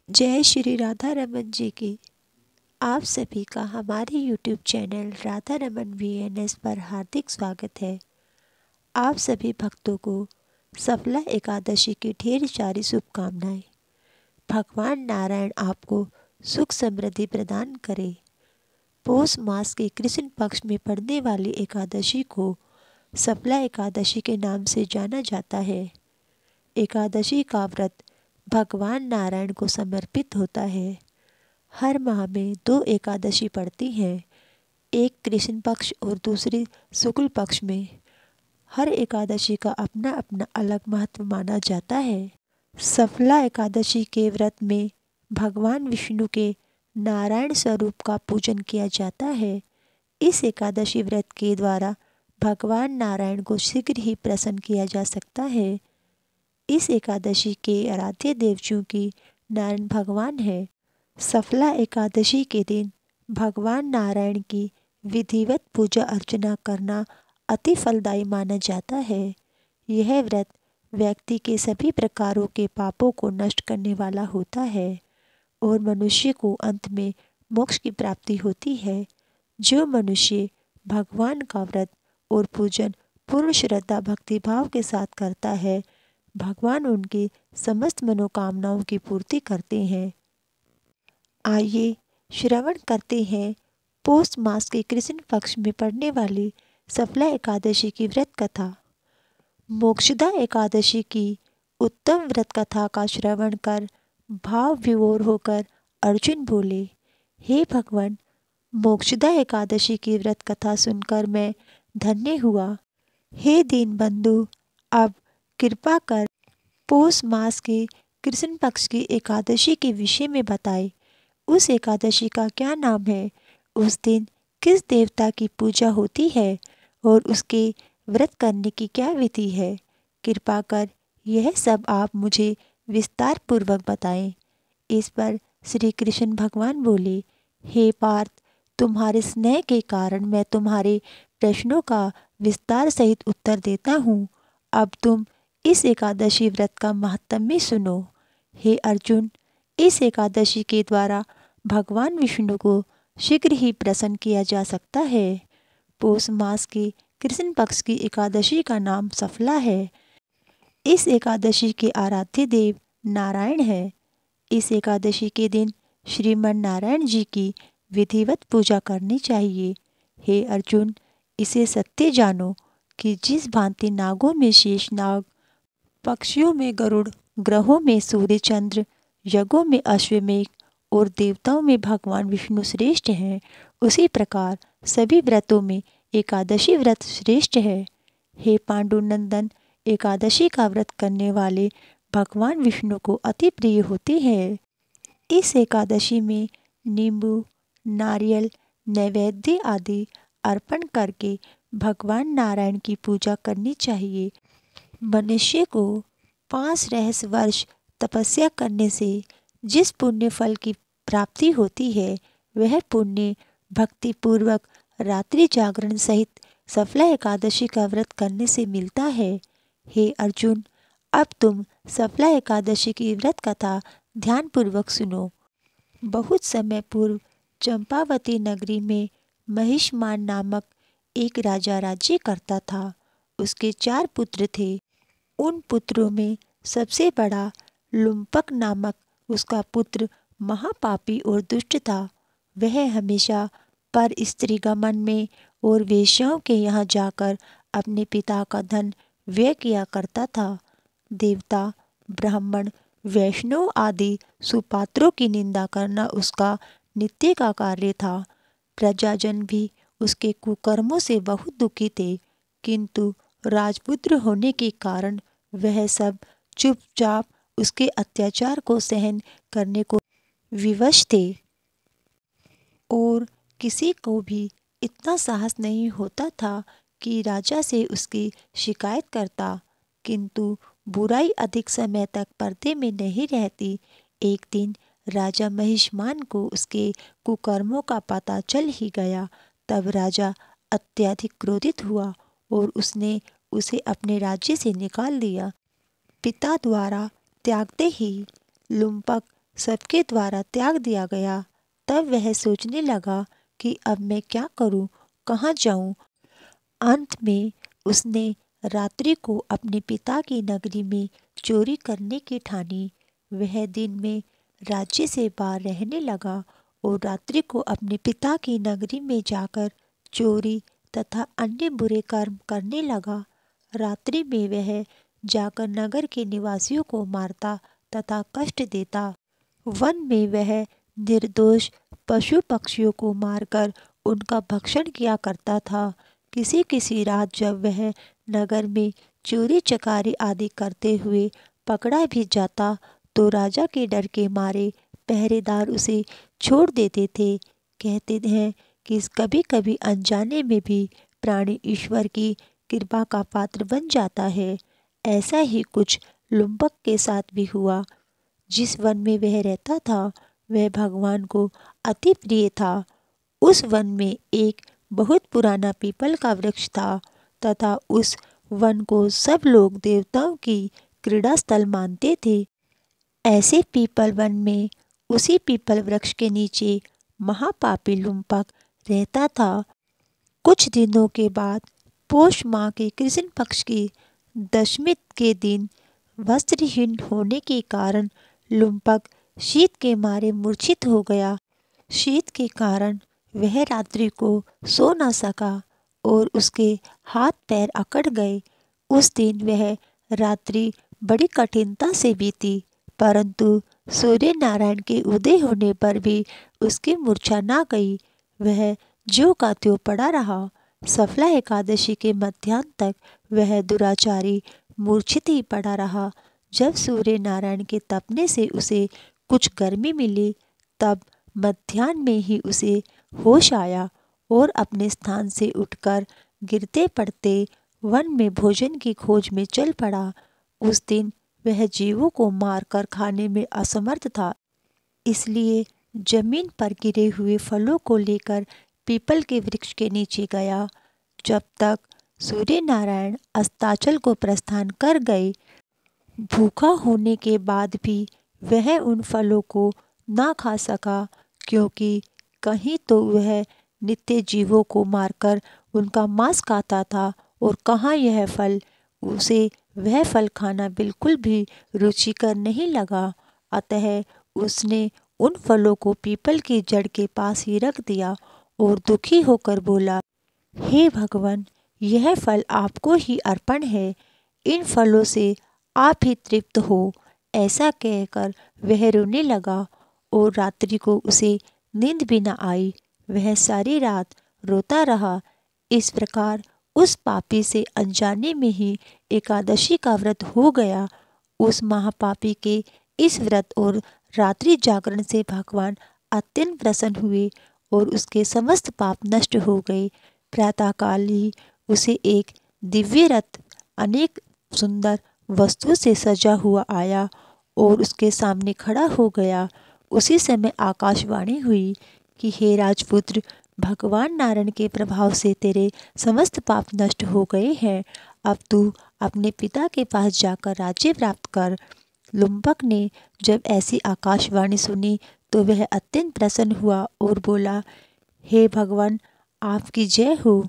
जय श्री राधा रमन जी की। आप सभी का हमारे YouTube channel Radha Raman VNS पर हार्दिक स्वागत है। आप सभी भक्तों को सफला एकादशी की ढेर सारी शुभकामनाएं। भगवान नारायण आपको सुख समृद्धि प्रदान करे। पौष मास के कृष्ण पक्ष में पड़ने वाली एकादशी को सफला एकादशी के नाम से जाना जाता है। एकादशी का व्रत भगवान नारायण को समर्पित होता है। हर माह में 2 एकादशी पड़ती हैं, एक कृष्ण पक्ष और दूसरी शुक्ल पक्ष में। हर एकादशी का अपना अपना अलग महत्व माना जाता है। सफला एकादशी के व्रत में भगवान विष्णु के नारायण स्वरूप का पूजन किया जाता है। इस एकादशी व्रत के द्वारा भगवान नारायण को शीघ्र ही प्रसन्न किया जा सकता है। इस एकादशी के आराध्य देव चूंकि नारायण भगवान है, सफला एकादशी के दिन भगवान नारायण की विधिवत पूजा अर्चना करना अति फलदायी माना जाता है। यह व्रत व्यक्ति के सभी प्रकारों के पापों को नष्ट करने वाला होता है और मनुष्य को अंत में मोक्ष की प्राप्ति होती है। जो मनुष्य भगवान का व्रत और पूजन पूर्ण श्रद्धा भक्तिभाव के साथ करता है, भगवान उनकी समस्त मनोकामनाओं की पूर्ति करते हैं। आइए श्रवण करते हैं पौष मास के कृष्ण पक्ष में पड़ने वाली सफला एकादशी की व्रत कथा। मोक्षदा एकादशी की उत्तम व्रत कथा का श्रवण कर भाव विभोर होकर अर्जुन बोले, हे भगवान, मोक्षदा एकादशी की व्रत कथा सुनकर मैं धन्य हुआ। हे दीन बंधु, अब कृपा कर पौष मास के कृष्ण पक्ष की एकादशी के विषय में बताए। उस एकादशी का क्या नाम है? उस दिन किस देवता की पूजा होती है और उसके व्रत करने की क्या विधि है? कृपा कर यह सब आप मुझे विस्तार पूर्वक बताएं। इस पर श्री कृष्ण भगवान बोले, हे पार्थ, तुम्हारे स्नेह के कारण मैं तुम्हारे प्रश्नों का विस्तार सहित उत्तर देता हूँ। अब तुम इस एकादशी व्रत का महात्म्य सुनो। हे अर्जुन, इस एकादशी के द्वारा भगवान विष्णु को शीघ्र ही प्रसन्न किया जा सकता है। पौष मास के कृष्ण पक्ष की एकादशी का नाम सफला है। इस एकादशी के आराध्य देव नारायण है। इस एकादशी के दिन श्रीमन नारायण जी की विधिवत पूजा करनी चाहिए। हे अर्जुन, इसे सत्य जानो कि जिस भांति नागों में शेष नाग, पक्षियों में गरुड़, ग्रहों में सूर्य चंद्र, यज्ञों में अश्वमेघ और देवताओं में भगवान विष्णु श्रेष्ठ हैं, उसी प्रकार सभी व्रतों में एकादशी व्रत श्रेष्ठ है। हे पांडुनंदन, एकादशी का व्रत करने वाले भगवान विष्णु को अति प्रिय होते हैं। इस एकादशी में नींबू, नारियल, नैवेद्य आदि अर्पण करके भगवान नारायण की पूजा करनी चाहिए। मनुष्य को 5 रहस्य वर्ष तपस्या करने से जिस पुण्य फल की प्राप्ति होती है, वह पुण्य भक्ति पूर्वक रात्रि जागरण सहित सफला एकादशी का व्रत करने से मिलता है। हे अर्जुन, अब तुम सफला एकादशी की व्रत कथा ध्यानपूर्वक सुनो। बहुत समय पूर्व चंपावती नगरी में महिष्मान नामक एक राजा राज्य करता था। उसके 4 पुत्र थे। उन पुत्रों में सबसे बड़ा लुम्पक नामक उसका पुत्र महापापी और दुष्ट था। वह हमेशा पर स्त्री गमन में और वेश्याओं के यहाँ जाकर अपने पिता का धन व्यय किया करता था। देवता, ब्राह्मण, वैष्णव आदि सुपात्रों की निंदा करना उसका नित्य का कार्य था। प्रजाजन भी उसके कुकर्मों से बहुत दुखी थे, किंतु राजपुत्र होने के कारण वह सब चुपचाप उसके अत्याचार को सहन करने को विवश थे और किसी को भी इतना साहस नहीं होता था कि राजा से उसकी शिकायत करता। किंतु बुराई अधिक समय तक पर्दे में नहीं रहती। एक दिन राजा महिष्मान को उसके कुकर्मों का पता चल ही गया। तब राजा अत्यधिक क्रोधित हुआ और उसने उसे अपने राज्य से निकाल दिया। पिता द्वारा त्यागते ही लुम्पक सबके द्वारा त्याग दिया गया, तब वह सोचने लगा कि अब मैं क्या करूं, कहाँ जाऊं। अंत में उसने रात्रि को अपने पिता की नगरी में चोरी करने की ठानी। वह दिन में राज्य से बाहर रहने लगा और रात्रि को अपने पिता की नगरी में जाकर चोरी तथा अन्य बुरे कर्म करने लगा। रात्रि में वह जाकर नगर के निवासियों को मारता तथा कष्ट देता। वन में वह निर्दोष पशु पक्षियों को मारकर उनका भक्षण किया करता था। किसी किसी रात जब वह नगर में चोरी चकारी आदि करते हुए पकड़ा भी जाता तो राजा के डर के मारे पहरेदार उसे छोड़ देते थे। कहते हैं कि कभी कभी अनजाने में भी प्राणी ईश्वर की कृपा का पात्र बन जाता है। ऐसा ही कुछ लुम्बक के साथ भी हुआ। जिस वन में वह रहता था वह भगवान को अति प्रिय था। उस वन में एक बहुत पुराना पीपल का वृक्ष था तथा उस वन को सब लोग देवताओं की क्रीड़ा स्थल मानते थे। ऐसे पीपल वन में उसी पीपल वृक्ष के नीचे महापापी लुम्पक रहता था। कुछ दिनों के बाद पौष माह के कृष्ण पक्ष की दशमी के दिन वस्त्रहीन होने के कारण लुम्पक शीत के मारे मूर्छित हो गया। शीत के कारण वह रात्रि को सो न सका और उसके हाथ पैर अकड़ गए। उस दिन वह रात्रि बड़ी कठिनता से बीती, परंतु सूर्य नारायण के उदय होने पर भी उसकी मूर्छा ना गई। वह ज्यों का त्यों पड़ा रहा। सफला एकादशी के मध्याह्न तक वह दुराचारी मूर्छित ही पड़ा रहा। जब सूर्य नारायण के तपने से उसे कुछ गर्मी मिली तब मध्याह्न में ही उसे होश आया और अपने स्थान से उठकर गिरते पड़ते वन में भोजन की खोज में चल पड़ा। उस दिन वह जीवों को मारकर खाने में असमर्थ था, इसलिए जमीन पर गिरे हुए फलों को लेकर पीपल के वृक्ष के नीचे गया। जब तक सूर्य नारायण अस्ताचल को प्रस्थान कर गए, भूखा होने के बाद भी वह उन फलों को ना खा सका, क्योंकि कहीं तो वह नित्य जीवों को मारकर उनका मांस खाता था और कहाँ यह फल। उसे वह फल खाना बिल्कुल भी रुचिकर नहीं लगा। अतः उसने उन फलों को पीपल की जड़ के पास ही रख दिया और दुखी होकर बोला, हे भगवान, यह फल आपको ही अर्पण है। इन फलों से आप ही तृप्त हो। ऐसा कहकर वह रोने लगा और रात्रि को उसे नींद भी न आई। वह सारी रात रोता रहा। इस प्रकार उस पापी से अनजाने में ही एकादशी का व्रत हो गया। उस महापापी के इस व्रत और रात्रि जागरण से भगवान अत्यंत प्रसन्न हुए और उसके समस्त पाप नष्ट हो गए। प्रातःकाल ही उसे एक दिव्य रथ अनेक सुंदर वस्तुओं से सजा हुआ आया और उसके सामने खड़ा हो गया। उसी समय आकाशवाणी हुई कि हे राजपुत्र, भगवान नारायण के प्रभाव से तेरे समस्त पाप नष्ट हो गए हैं। अब तू अपने पिता के पास जाकर राज्य प्राप्त कर। लुम्पक ने जब ऐसी आकाशवाणी सुनी तो वह अत्यंत प्रसन्न हुआ और बोला, हे भगवान, आपकी जय हो।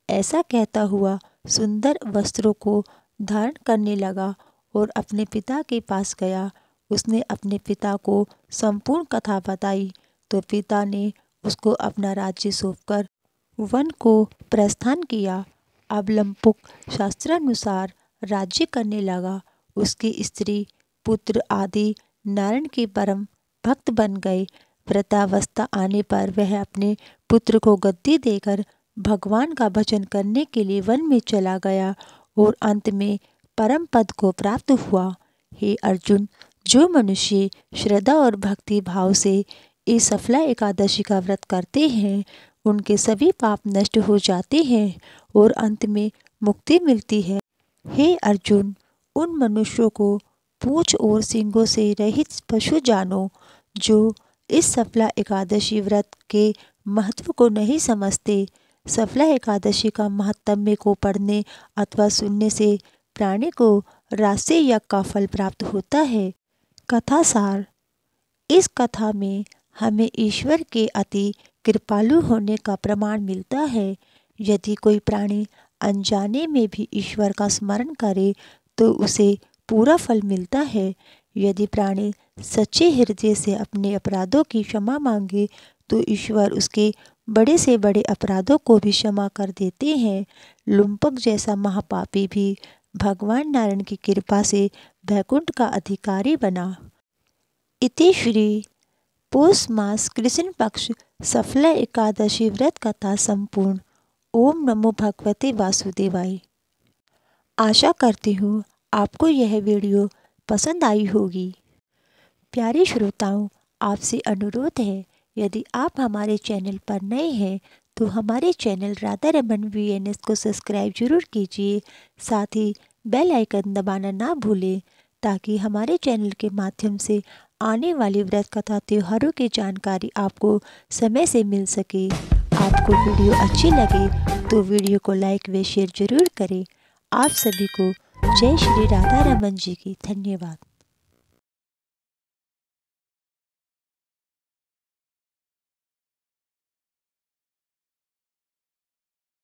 ऐसा कहता हुआ सुंदर वस्त्रों को धारण करने लगा और अपने पिता के पास गया। उसने अपने पिता को संपूर्ण कथा बताई तो पिता ने उसको अपना राज्य सौंपकर वन को प्रस्थान किया। अब लुम्पुक शास्त्रानुसार राज्य करने लगा। उसकी स्त्री पुत्र आदि नारायण के परम भक्त बन गए। वृद्धावस्था आने पर वह अपने पुत्र को गद्दी देकर भगवान का भजन करने के लिए वन में चला गया और अंत में परम पद को प्राप्त हुआ। हे अर्जुन, जो मनुष्य श्रद्धा और भक्ति भाव से इस सफला एकादशी का व्रत करते हैं, उनके सभी पाप नष्ट हो जाते हैं और अंत में मुक्ति मिलती है। हे अर्जुन, उन मनुष्यों को पूंछ और सींगों से रहित पशु जानो जो इस सफला एकादशी व्रत के महत्व को नहीं समझते। सफला एकादशी का महात्म्य को पढ़ने अथवा सुनने से प्राणी को राष्ट्रीय यज्ञ का फल प्राप्त होता है। कथा सार, इस कथा में हमें ईश्वर के अति कृपालु होने का प्रमाण मिलता है। यदि कोई प्राणी अनजाने में भी ईश्वर का स्मरण करे तो उसे पूरा फल मिलता है। यदि प्राणी सच्चे हृदय से अपने अपराधों की क्षमा मांगे तो ईश्वर उसके बड़े से बड़े अपराधों को भी क्षमा कर देते हैं। लुम्पक जैसा महापापी भी भगवान नारायण की कृपा से वैकुंठ का अधिकारी बना। इति श्री पौष मास कृष्ण पक्ष सफला एकादशी व्रत कथा संपूर्ण। ओम नमो भगवते वासुदेवाय। आशा करती हूँ आपको यह वीडियो पसंद आई होगी। प्यारे श्रोताओं, आपसे अनुरोध है, यदि आप हमारे चैनल पर नए हैं तो हमारे चैनल राधा रमन VNS को सब्सक्राइब जरूर कीजिए। साथ ही बेल आइकन दबाना ना भूलें ताकि हमारे चैनल के माध्यम से आने वाली व्रत कथा त्योहारों की जानकारी आपको समय से मिल सके। आपको वीडियो अच्छी लगे तो वीडियो को लाइक व शेयर जरूर करें। आप सभी को जय श्री राधा रमन जी की धन्यवाद।